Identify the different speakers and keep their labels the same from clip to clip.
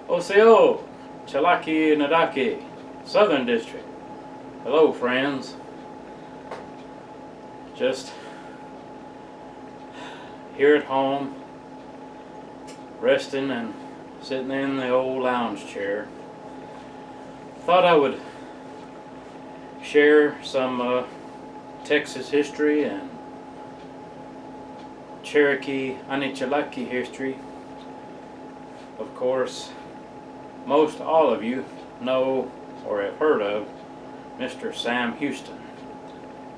Speaker 1: Oseo, Cherokee, Nadaki, Southern District. Hello, friends. Just here at home, resting and sitting in the old lounge chair. Thought I would share some Texas history and Cherokee, Cherokee history. Of course, most all of you know or have heard of Mr. Sam Houston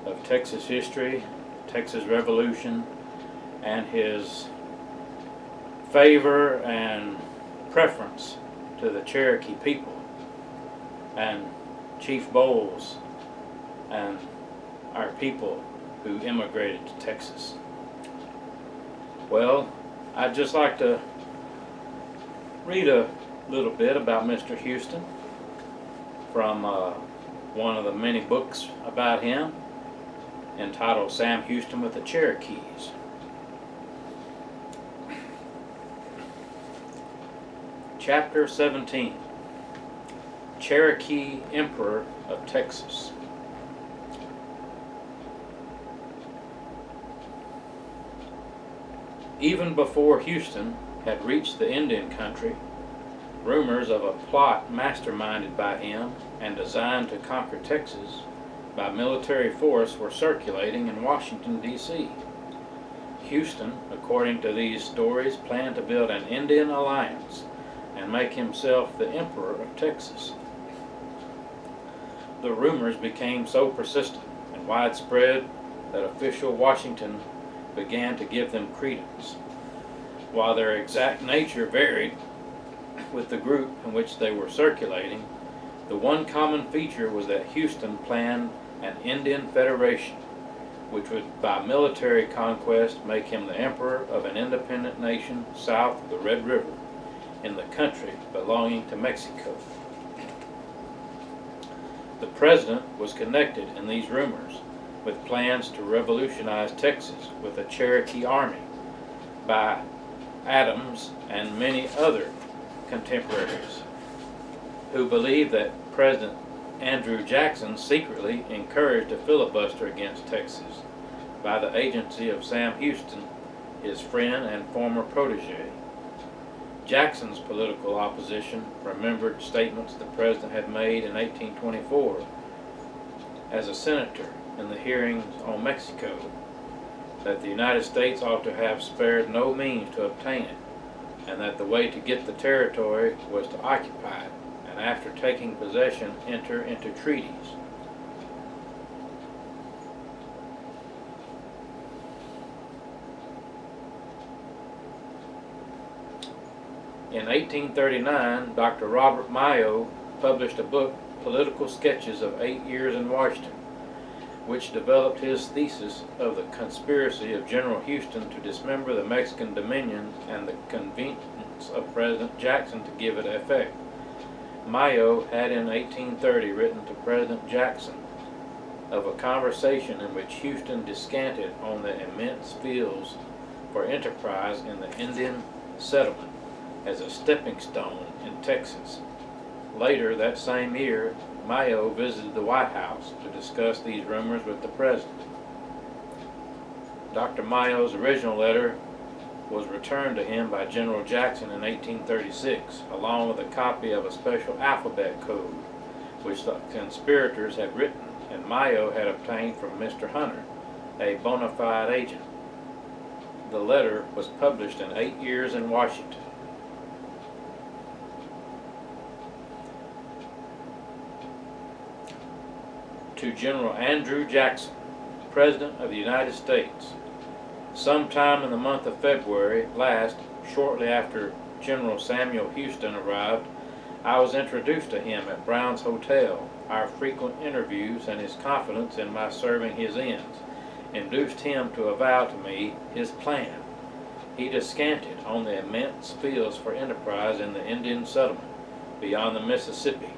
Speaker 1: of Texas history, Texas Revolution, and his favor and preference to the Cherokee people and Chief Bowles and our people who immigrated to Texas. Well, I'd just like to read a little bit about Mr. Houston from one of the many books about him entitled Sam Houston with the Cherokees. Chapter 17, Cherokee Emperor of Texas. Even before Houston had reached the Indian country, rumors of a plot masterminded by him and designed to conquer Texas by military force were circulating in Washington, D.C. Houston, according to these stories, planned to build an Indian alliance and make himself the Emperor of Texas. The rumors became so persistent and widespread that official Washington began to give them credence. While their exact nature varied with the group in which they were circulating, the one common feature was that Houston planned an Indian federation, which would by military conquest make him the emperor of an independent nation south of the Red River in the country belonging to Mexico. The president was connected in these rumors with plans to revolutionize Texas with a Cherokee army by Adams and many other contemporaries who believed that President Andrew Jackson secretly encouraged a filibuster against Texas by the agency of Sam Houston, his friend and former protege. Jackson's political opposition remembered statements the president had made in 1824 as a senator in the hearings on Mexico that the United States ought to have spared no means to obtain it, and that the way to get the territory was to occupy it, and after taking possession enter into treaties. In 1839, Dr. Robert Mayo published a book, Political Sketches of 8 Years in Washington, which developed his thesis of the conspiracy of General Houston to dismember the Mexican Dominion and the convenience of President Jackson to give it effect. Mayo had in 1830 written to President Jackson of a conversation in which Houston descanted on the immense fields for enterprise in the Indian settlement as a stepping stone in Texas. Later that same year, Mayo visited the White House to discuss these rumors with the president. Dr. Mayo's original letter was returned to him by General Jackson in 1836, along with a copy of a special alphabet code, which the conspirators had written, and Mayo had obtained from Mr. Hunter, a bona fide agent. The letter was published in 8 Years in Washington. To General Andrew Jackson, President of the United States. Sometime in the month of February last, shortly after General Samuel Houston arrived, I was introduced to him at Brown's Hotel. Our frequent interviews and his confidence in my serving his ends induced him to avow to me his plan. He descanted on the immense fields for enterprise in the Indian settlement beyond the Mississippi,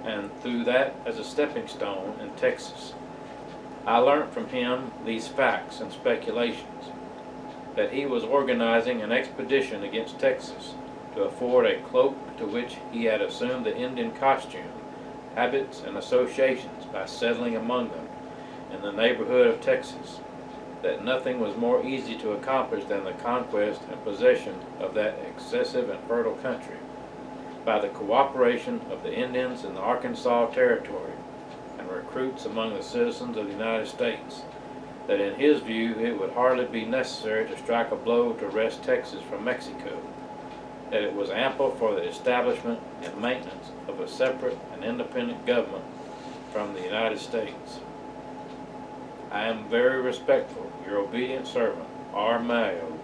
Speaker 1: and through that as a stepping stone in Texas. I learnt from him these facts and speculations: that he was organizing an expedition against Texas to afford a cloak to which he had assumed the Indian costume, habits, and associations by settling among them in the neighborhood of Texas, that nothing was more easy to accomplish than the conquest and possession of that excessive and fertile country, by the cooperation of the Indians in the Arkansas Territory and recruits among the citizens of the United States, that in his view it would hardly be necessary to strike a blow to wrest Texas from Mexico, that it was ample for the establishment and maintenance of a separate and independent government from the United States. I am very respectful, your obedient servant, R. Mayo.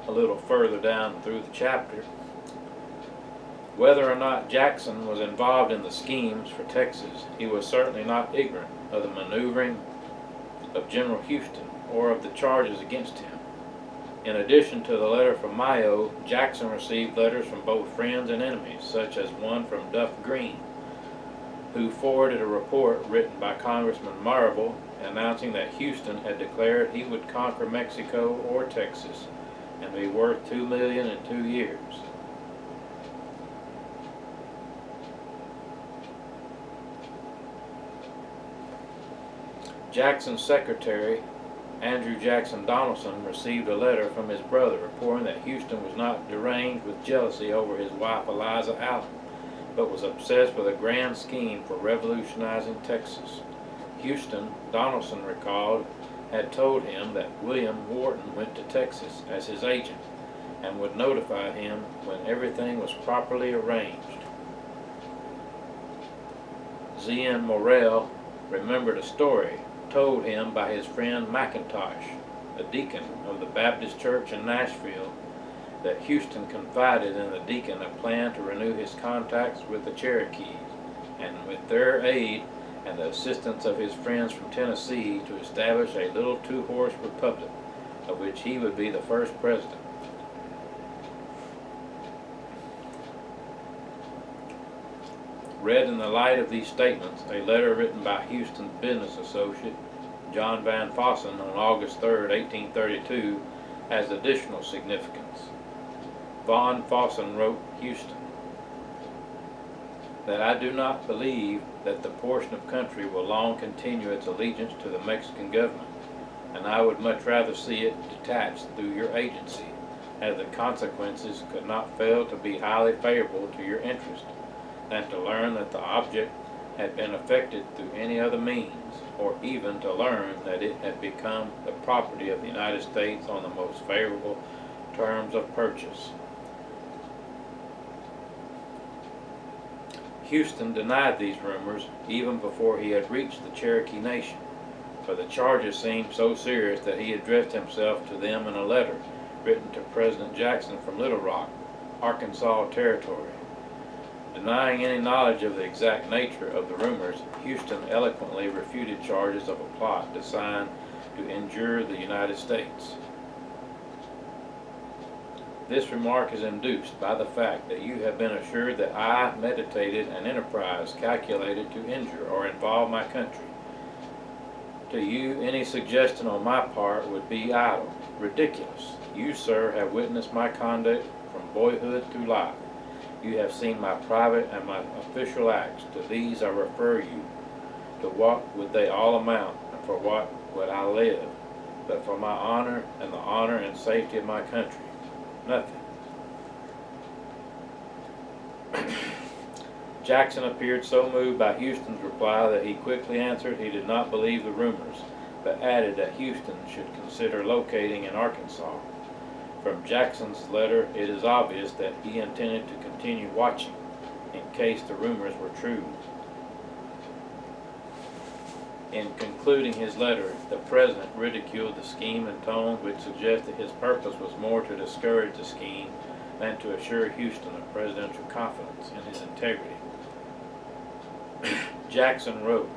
Speaker 1: A little further down through the chapter, whether or not Jackson was involved in the schemes for Texas, he was certainly not ignorant of the maneuvering of General Houston or of the charges against him. In addition to the letter from Mayo, Jackson received letters from both friends and enemies, such as one from Duff Green, who forwarded a report written by Congressman Marble announcing that Houston had declared he would conquer Mexico or Texas and be worth $2 million in 2 years. Jackson's secretary, Andrew Jackson Donaldson, received a letter from his brother reporting that Houston was not deranged with jealousy over his wife Eliza Allen, but was obsessed with a grand scheme for revolutionizing Texas. Houston, Donaldson recalled, had told him that William Wharton went to Texas as his agent and would notify him when everything was properly arranged. Z.N. Morrell remembered a story told him by his friend McIntosh, a deacon of the Baptist Church in Nashville, that Houston confided in the deacon a plan to renew his contacts with the Cherokees, and with their aid and the assistance of his friends from Tennessee to establish a little two-horse republic, of which he would be the first president. Read in the light of these statements, a letter written by Houston's business associate, John Van Fossen, on August 3, 1832, has additional significance. Van Fossen wrote Houston that I do not believe that the portion of country will long continue its allegiance to the Mexican government, and I would much rather see it detached through your agency, as the consequences could not fail to be highly favorable to your interest, than to learn that the object had been effected through any other means, or even to learn that it had become the property of the United States on the most favorable terms of purchase. Houston denied these rumors even before he had reached the Cherokee Nation, for the charges seemed so serious that he addressed himself to them in a letter written to President Jackson from Little Rock, Arkansas Territory. Denying any knowledge of the exact nature of the rumors, Houston eloquently refuted charges of a plot designed to injure the United States. This remark is induced by the fact that you have been assured that I meditated an enterprise calculated to injure or involve my country. To you, any suggestion on my part would be idle, ridiculous. You, sir, have witnessed my conduct from boyhood through life. You have seen my private and my official acts. To these I refer you. To what would they all amount, and for what would I live, but for my honor and the honor and safety of my country? Nothing. Jackson appeared so moved by Houston's reply that he quickly answered he did not believe the rumors, but added that Houston should consider locating in Arkansas. From Jackson's letter, it is obvious that he intended to continue watching in case the rumors were true. In concluding his letter, the President ridiculed the scheme in tones which suggested his purpose was more to discourage the scheme than to assure Houston of presidential confidence in his integrity. Jackson wrote,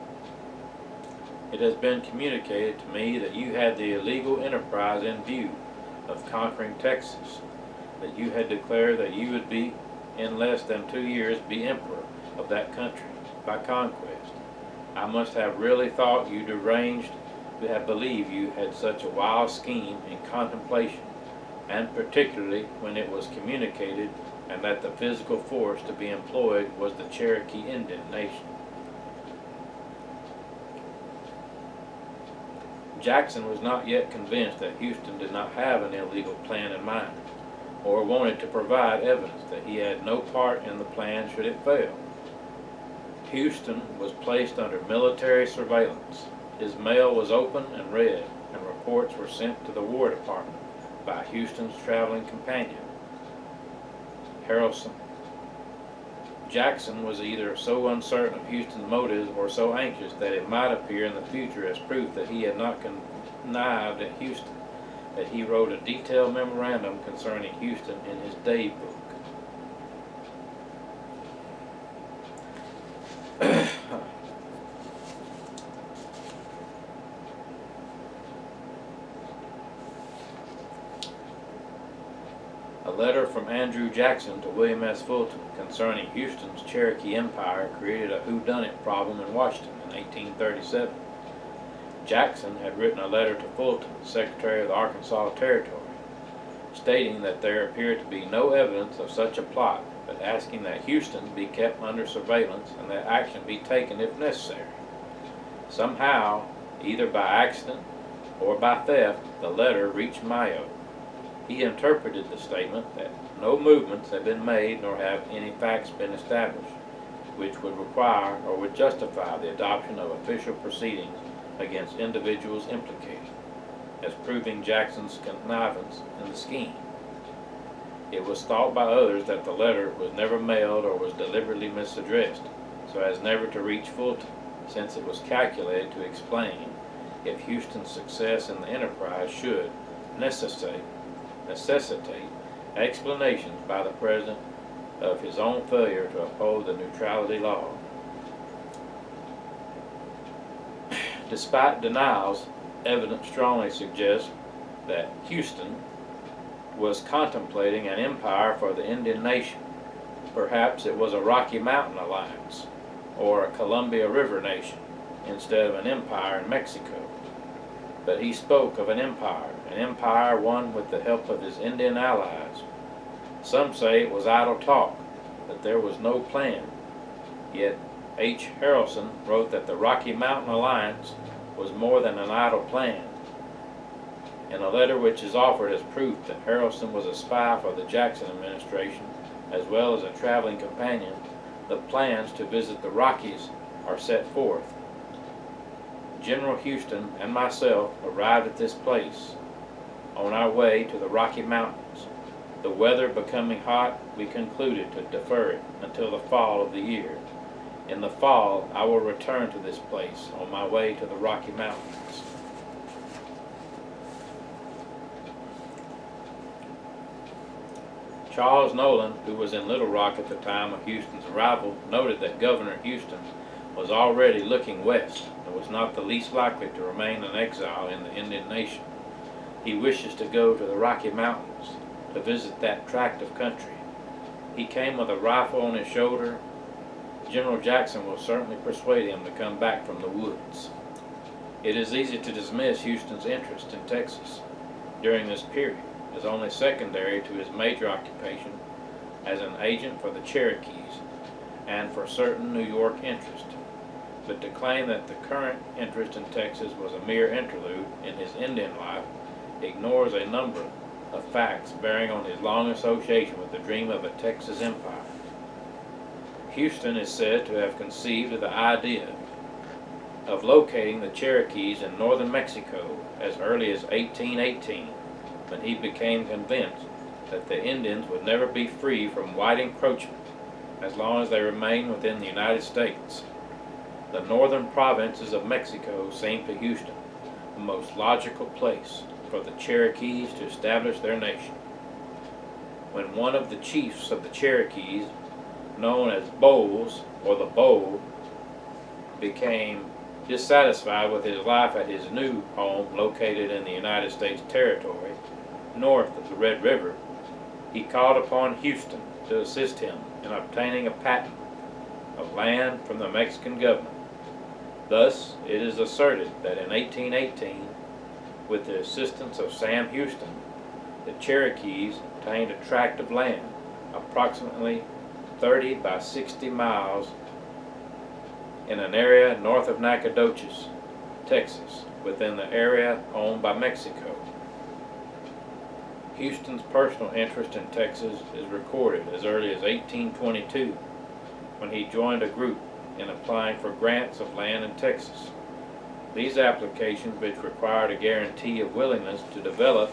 Speaker 1: "It has been communicated to me that you had the illegal enterprise in view of conquering Texas, that you had declared that you would be in less than 2 years be emperor of that country by conquest. I must have really thought you deranged to have believed you had such a wild scheme in contemplation, and particularly when it was communicated, and that the physical force to be employed was the Cherokee Indian nation. Jackson was not yet convinced that Houston did not have an illegal plan in mind, or wanted to provide evidence that he had no part in the plan should it fail. Houston was placed under military surveillance. His mail was open and read, and reports were sent to the War Department by Houston's traveling companion, Harrelson. Jackson was either so uncertain of Houston's motives or so anxious that it might appear in the future as proof that he had not connived at Houston, that he wrote a detailed memorandum concerning Houston in his day book. A letter from Andrew Jackson to William S. Fulton concerning Houston's Cherokee Empire created a whodunit problem in Washington in 1837. Jackson had written a letter to Fulton, Secretary of the Arkansas Territory, stating that there appeared to be no evidence of such a plot, but asking that Houston be kept under surveillance and that action be taken if necessary. Somehow, either by accident or by theft, the letter reached Mayo. He interpreted the statement that no movements had been made nor have any facts been established which would require or would justify the adoption of official proceedings against individuals implicated, as proving Jackson's connivance in the scheme. It was thought by others that the letter was never mailed or was deliberately misaddressed, so as never to reach Fulton, since it was calculated to explain if Houston's success in the enterprise should necessitate explanations by the President of his own failure to uphold the neutrality law. Despite denials, evidence strongly suggests that Houston was contemplating an empire for the Indian nation. Perhaps it was a Rocky Mountain alliance or a Columbia River nation instead of an empire in Mexico. But he spoke of an empire won with the help of his Indian allies. Some say it was idle talk, that there was no plan. Yet H. Harrelson wrote that the Rocky Mountain Alliance was more than an idle plan. In a letter which is offered as proof that Harrelson was a spy for the Jackson administration, as well as a traveling companion, the plans to visit the Rockies are set forth. General Houston and myself arrived at this place on our way to the Rocky Mountains. The weather becoming hot, we concluded to defer it until the fall of the year. In the fall, I will return to this place on my way to the Rocky Mountains. Charles Nolan, who was in Little Rock at the time of Houston's arrival, noted that Governor Houston was already looking west and was not the least likely to remain an exile in the Indian nation. He wishes to go to the Rocky Mountains to visit that tract of country. He came with a rifle on his shoulder. General Jackson will certainly persuade him to come back from the woods. It is easy to dismiss Houston's interest in Texas during this period as only secondary to his major occupation as an agent for the Cherokees and for certain New York interests. But to claim that the current interest in Texas was a mere interlude in his Indian life ignores a number of facts bearing on his long association with the dream of a Texas empire. Houston is said to have conceived of the idea of locating the Cherokees in northern Mexico as early as 1818, when he became convinced that the Indians would never be free from white encroachment as long as they remained within the United States. The northern provinces of Mexico seemed to Houston the most logical place for the Cherokees to establish their nation. When one of the chiefs of the Cherokees, known as Bowles, or the Bowl, became dissatisfied with his life at his new home located in the United States territory, north of the Red River, he called upon Houston to assist him in obtaining a patent of land from the Mexican government. Thus, it is asserted that in 1818, with the assistance of Sam Houston, the Cherokees obtained a tract of land approximately 30 by 60 miles in an area north of Nacogdoches, Texas, within the area owned by Mexico. Houston's personal interest in Texas is recorded as early as 1822, when he joined a group in applying for grants of land in Texas. These applications, which required a guarantee of willingness to develop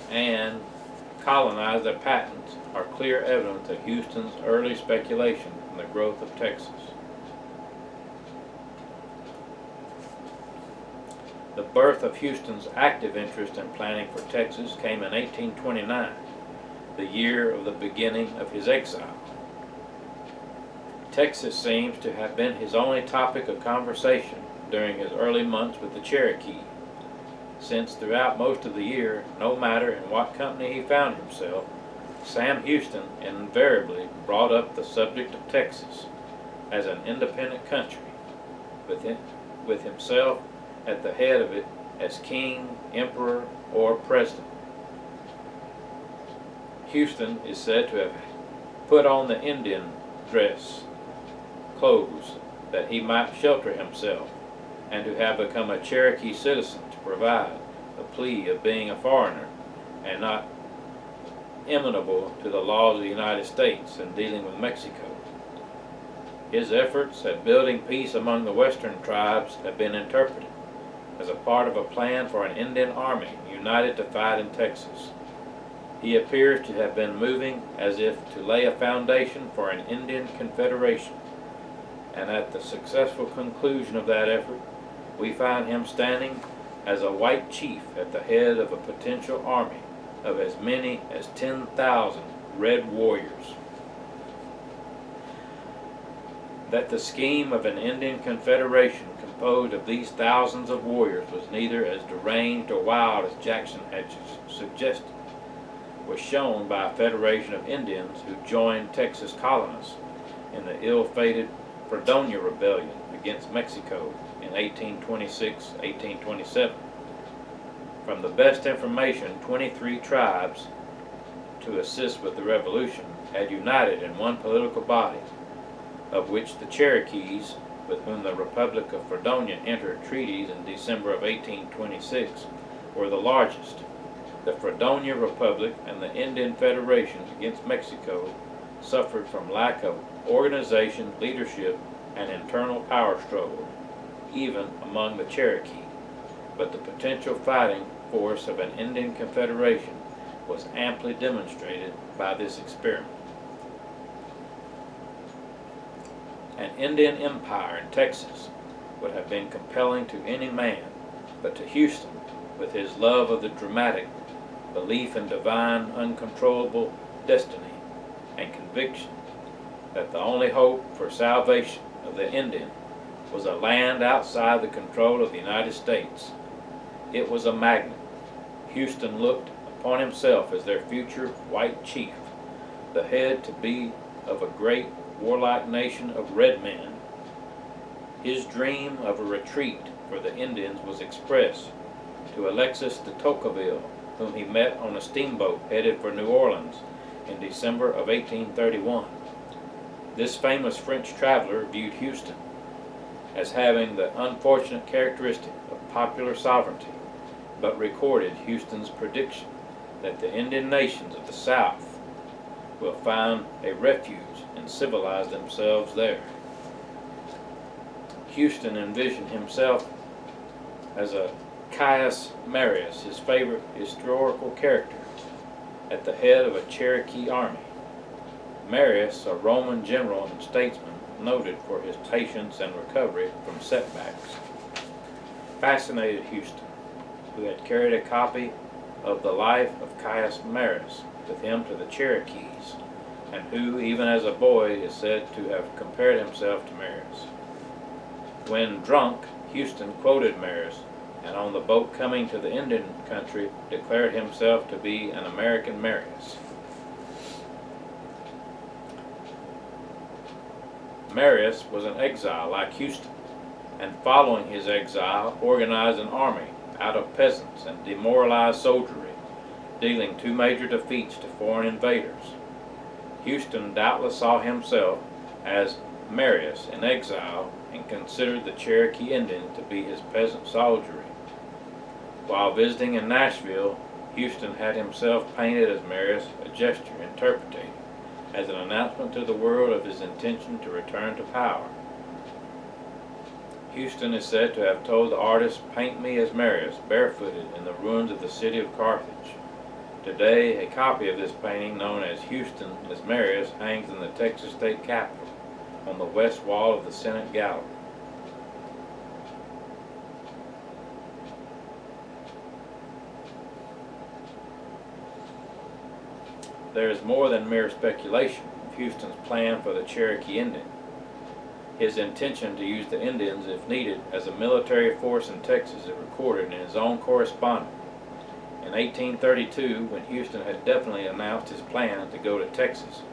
Speaker 1: and colonize their patents, are clear evidence of Houston's early speculation in the growth of Texas. The birth of Houston's active interest in planning for Texas came in 1829, the year of the beginning of his exile. Texas seems to have been his only topic of conversation during his early months with the Cherokee, since throughout most of the year, no matter in what company he found himself, Sam Houston invariably brought up the subject of Texas as an independent country, with himself at the head of it as king, emperor, or president. Houston is said to have put on the Indian dress clothes that he might shelter himself, and to have become a Cherokee citizen to provide the plea of being a foreigner and not amenable to the laws of the United States in dealing with Mexico. His efforts at building peace among the western tribes have been interpreted as a part of a plan for an Indian army united to fight in Texas. He appears to have been moving as if to lay a foundation for an Indian confederation, and at the successful conclusion of that effort, we find him standing as a white chief at the head of a potential army of as many as 10,000 red warriors. That the scheme of an Indian confederation composed of these thousands of warriors was neither as deranged or wild as Jackson had suggested was shown by a federation of Indians who joined Texas colonists in the ill-fated Fredonia Rebellion against Mexico in 1826-1827. From the best information, 23 tribes, to assist with the revolution, had united in one political body, of which the Cherokees, with whom the Republic of Fredonia entered treaties in December of 1826, were the largest. The Fredonia Republic and the Indian Federation against Mexico suffered from lack of organization, leadership, and internal power struggle, even among the Cherokee. But the potential fighting force of an Indian confederation was amply demonstrated by this experiment. An Indian empire in Texas would have been compelling to any man, but to Houston, with his love of the dramatic, belief in divine, uncontrollable destiny, and conviction that the only hope for salvation of the Indian was a land outside the control of the United States, it was a magnet. Houston looked upon himself as their future white chief, the head to be of a great warlike nation of red men. His dream of a retreat for the Indians was expressed to Alexis de Tocqueville, whom he met on a steamboat headed for New Orleans in December of 1831. This famous French traveler viewed Houston as having the unfortunate characteristic of popular sovereignty, but recorded Houston's prediction that the Indian nations of the South will find a refuge and civilize themselves there. Houston envisioned himself as a Caius Marius, his favorite historical character, at the head of a Cherokee army. Marius, a Roman general and statesman noted for his patience and recovery from setbacks, fascinated Houston, who had carried a copy of the life of Caius Marius with him to the Cherokees, and who, even as a boy, is said to have compared himself to Marius. When drunk, Houston quoted Marius, and on the boat coming to the Indian country declared himself to be an American Marius. Marius was an exile like Houston, and following his exile organized an army out of peasants and demoralized soldiery, dealing two major defeats to foreign invaders. Houston doubtless saw himself as Marius in exile and considered the Cherokee Indian to be his peasant soldiery. While visiting in Nashville, Houston had himself painted as Marius, a gesture interpreted as an announcement to the world of his intention to return to power. Houston is said to have told the artist, "Paint me as Marius, barefooted in the ruins of the city of Carthage." Today, a copy of this painting, known as Houston as Marius, hangs in the Texas State Capitol on the west wall of the Senate Gallery. There is more than mere speculation of Houston's plan for the Cherokee Indian. His intention to use the Indians, if needed, as a military force in Texas is recorded in his own correspondence. In 1832, when Houston had definitely announced his plan to go to Texas,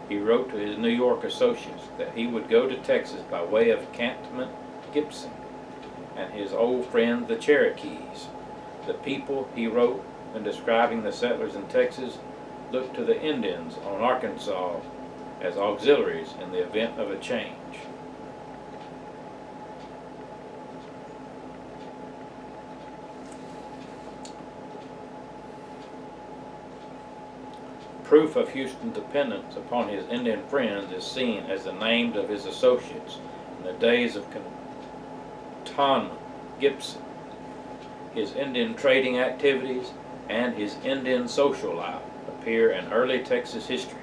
Speaker 1: he wrote to his New York associates that he would go to Texas by way of Cantonment Gibson and his old friends the Cherokees. The people, he wrote, when describing the settlers in Texas, looked to the Indians on Arkansas as auxiliaries in the event of a change. Proof of Houston's dependence upon his Indian friends is seen as the names of his associates in the days of Cantonment Gibson, his Indian trading activities, and his Indian social life appear in early Texas history.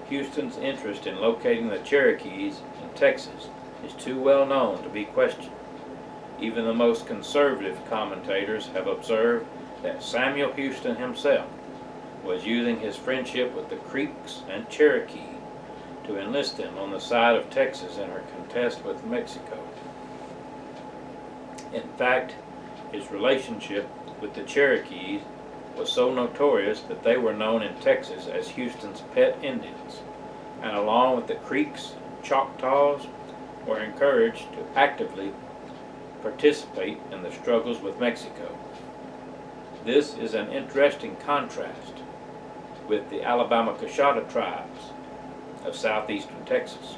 Speaker 1: Houston's interest in locating the Cherokees in Texas is too well known to be questioned. Even the most conservative commentators have observed that Samuel Houston himself was using his friendship with the Creeks and Cherokee to enlist them on the side of Texas in her contest with Mexico. In fact, his relationship with the Cherokees was so notorious that they were known in Texas as Houston's pet Indians, and along with the Creeks and Choctaws were encouraged to actively participate in the struggles with Mexico. This is an interesting contrast with the Alabama Coshada tribes of southeastern Texas,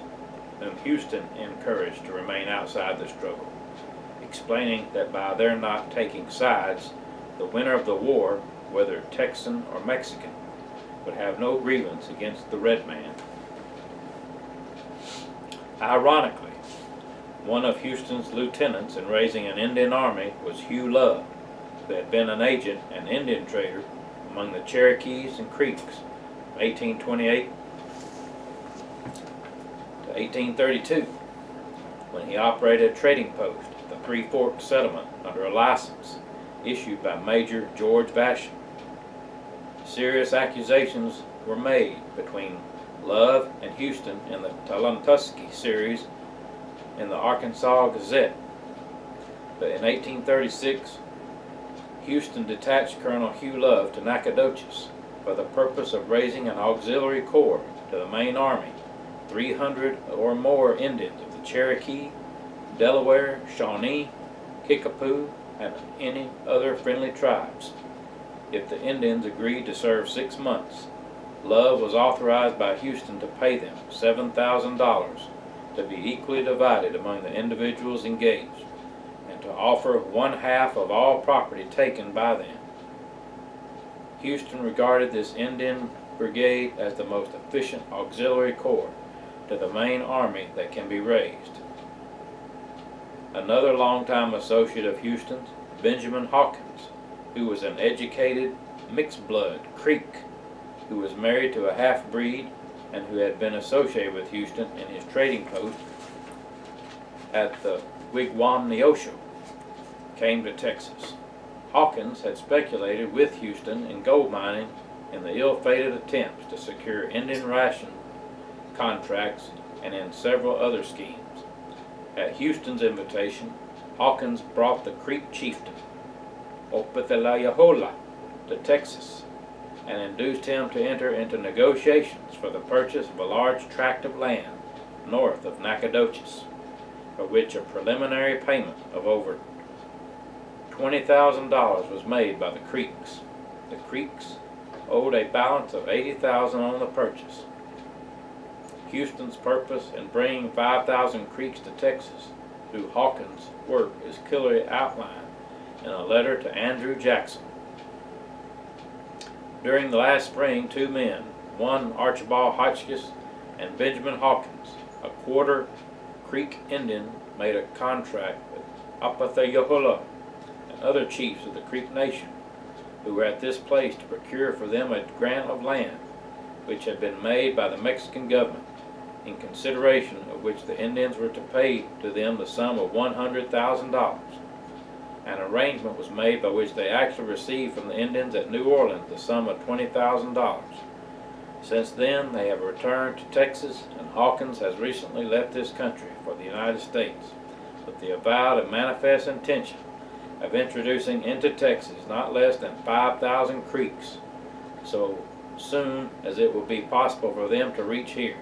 Speaker 1: whom Houston encouraged to remain outside the struggle, explaining that by their not taking sides, the winner of the war, whether Texan or Mexican, would have no grievance against the red man. Ironically, one of Houston's lieutenants in raising an Indian army was Hugh Love, who had been an agent and Indian trader among the Cherokees and Creeks from 1828 to 1832, when he operated a trading post at the Three Forks settlement under a license issued by Major George Vashon. Serious accusations were made between Love and Houston in the Talantusky series in the Arkansas Gazette, but in 1836, Houston detached Colonel Hugh Love to Nacogdoches for the purpose of raising an auxiliary corps to the main army, 300 or more Indians of the Cherokee, Delaware, Shawnee, Kickapoo, and any other friendly tribes. If the Indians agreed to serve 6 months, Love was authorized by Houston to pay them $7,000 to be equally divided among the individuals engaged, and to offer 1/2 of all property taken by them. Houston regarded this Indian brigade as the most efficient auxiliary corps to the main army that can be raised. Another longtime associate of Houston's, Benjamin Hawkins, who was an educated, mixed-blood Creek, who was married to a half-breed and who had been associated with Houston in his trading post at the Wigwam Neosho, came to Texas. Hawkins had speculated with Houston in gold mining in the ill-fated attempts to secure Indian ration contracts and in several other schemes. At Houston's invitation, Hawkins brought the Creek chieftain, Opethelayahola, to Texas, and induced him to enter into negotiations for the purchase of a large tract of land north of Nacogdoches, for which a preliminary payment of over $20,000 was made by the Creeks. The Creeks owed a balance of $80,000 on the purchase. Houston's purpose in bringing 5,000 Creeks to Texas through Hawkins' work is clearly outlined in a letter to Andrew Jackson. During the last spring, two men, one Archibald Hotchkiss and Benjamin Hawkins, a quarter Creek Indian, made a contract with Opethelayahola and other chiefs of the Creek Nation, who were at this place to procure for them a grant of land, which had been made by the Mexican government, in consideration of which the Indians were to pay to them the sum of $100,000. An arrangement was made by which they actually received from the Indians at New Orleans the sum of $20,000. Since then, they have returned to Texas, and Hawkins has recently left this country for the United States with the avowed and manifest intention of introducing into Texas not less than 5,000 Creeks, so soon as it will be possible for them to reach here,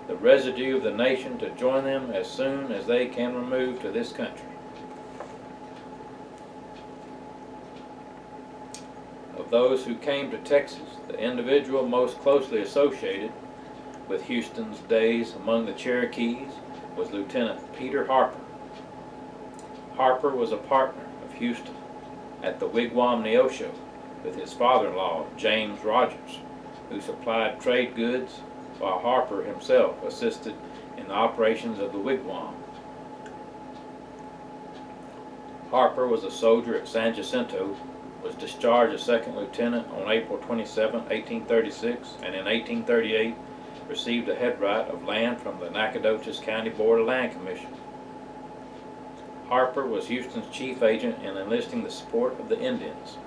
Speaker 1: the residue of the nation to join them as soon as they can remove to this country. Of those who came to Texas, the individual most closely associated with Houston's days among the Cherokees was Lieutenant Peter Harper. Harper was a partner of Houston at the Wigwam Neosho with his father-in-law, James Rogers, who supplied trade goods, while Harper himself assisted in the operations of the Wigwam. Harper was a soldier at San Jacinto, was discharged as second lieutenant on April 27, 1836, and in 1838 received a headright of land from the Nacogdoches County Board of Land Commission. Harper was Houston's chief agent in enlisting the support of the Indians.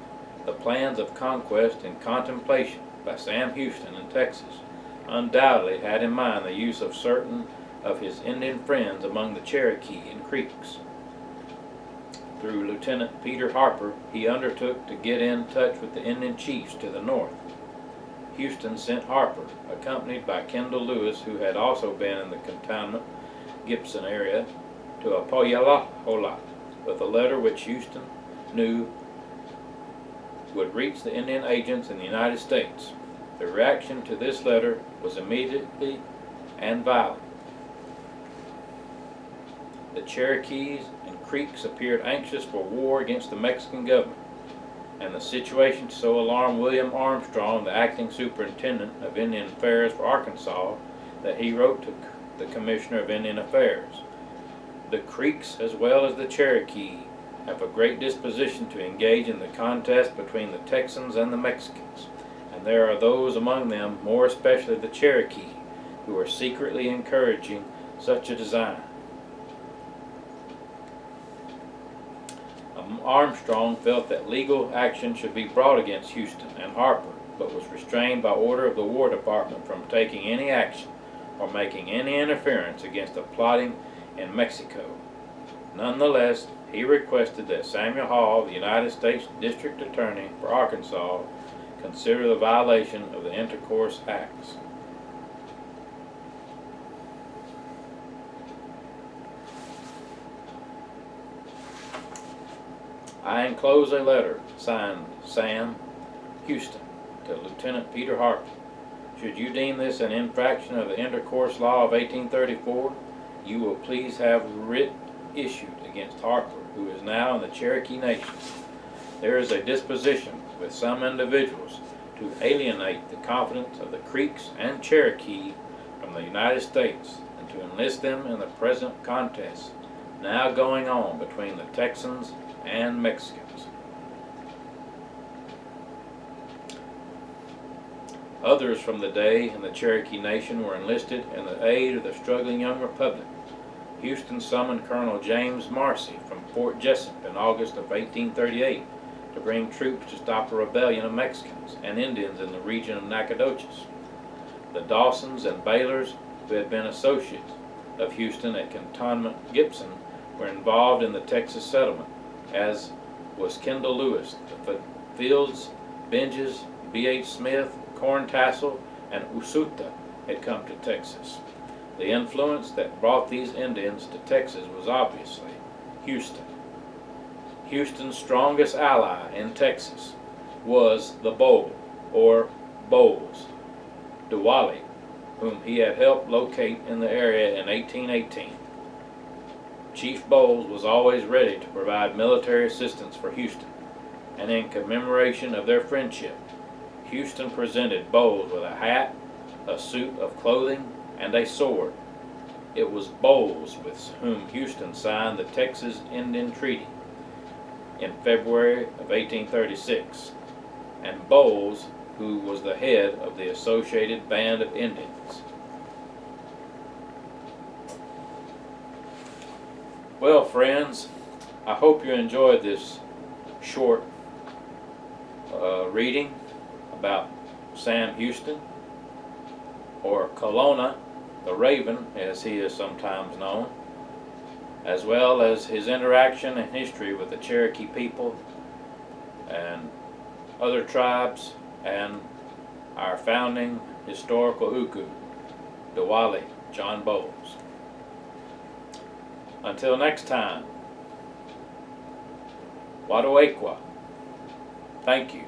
Speaker 1: The plans of conquest in contemplation by Sam Houston in Texas undoubtedly had in mind the use of certain of his Indian friends among the Cherokee and Creeks. Through Lieutenant Peter Harper, he undertook to get in touch with the Indian chiefs to the north. Houston sent Harper, accompanied by Kendall Lewis, who had also been in the cantonment Gibson area, to Opethelayahola with a letter which Houston knew would reach the Indian agents in the United States. The reaction to this letter was immediately and violent. The Cherokees and Creeks appeared anxious for war against the Mexican government, and the situation so alarmed William Armstrong, the acting superintendent of Indian Affairs for Arkansas, that he wrote to the Commissioner of Indian Affairs, "The Creeks, as well as the Cherokee, have a great disposition to engage in the contest between the Texans and the Mexicans, and there are those among them, more especially the Cherokee, who are secretly encouraging such a design." Armstrong felt that legal action should be brought against Houston and Harper, but was restrained by order of the War Department from taking any action or making any interference against the plotting in Mexico. Nonetheless, he requested that Samuel Hall, the United States District Attorney for Arkansas, consider the violation of the Intercourse Acts. I enclose a letter signed Sam Houston to Lieutenant Peter Harper. Should you deem this an infraction of the Intercourse Law of 1834, you will please have writ issued against Harper, who is now in the Cherokee Nation. There is a disposition with some individuals to alienate the confidence of the Creeks and Cherokee from the United States and to enlist them in the present contest now going on between the Texans and Mexicans. Others from the day in the Cherokee Nation were enlisted in the aid of the struggling young republic. Houston summoned Colonel James Marcy from Fort Jessup in August of 1838 to bring troops to stop a rebellion of Mexicans and Indians in the region of Nacogdoches. The Dawsons and Baylors, who had been associates of Houston at Cantonment Gibson, were involved in the Texas settlement, as was Kendall Lewis. The Fields, Benjes, B.H. Smith, Corn Tassel, and Usuta had come to Texas. The influence that brought these Indians to Texas was obviously Houston. Houston's strongest ally in Texas was the Bowl, or Bowles, Diwali, whom he had helped locate in the area in 1818. Chief Bowles was always ready to provide military assistance for Houston, and in commemoration of their friendship, Houston presented Bowles with a hat, a suit of clothing, and a sword. It was Bowles with whom Houston signed the Texas Indian Treaty in February of 1836, and Bowles who was the head of the Associated Band of Indians. Well, friends, I hope you enjoyed this short reading about Sam Houston, or Colonna the Raven, as he is sometimes known, as well as his interaction and history with the Cherokee people and other tribes, and our founding historical Uku, Diwali, John Bowles. Until next time, Wadawakewa. Thank you.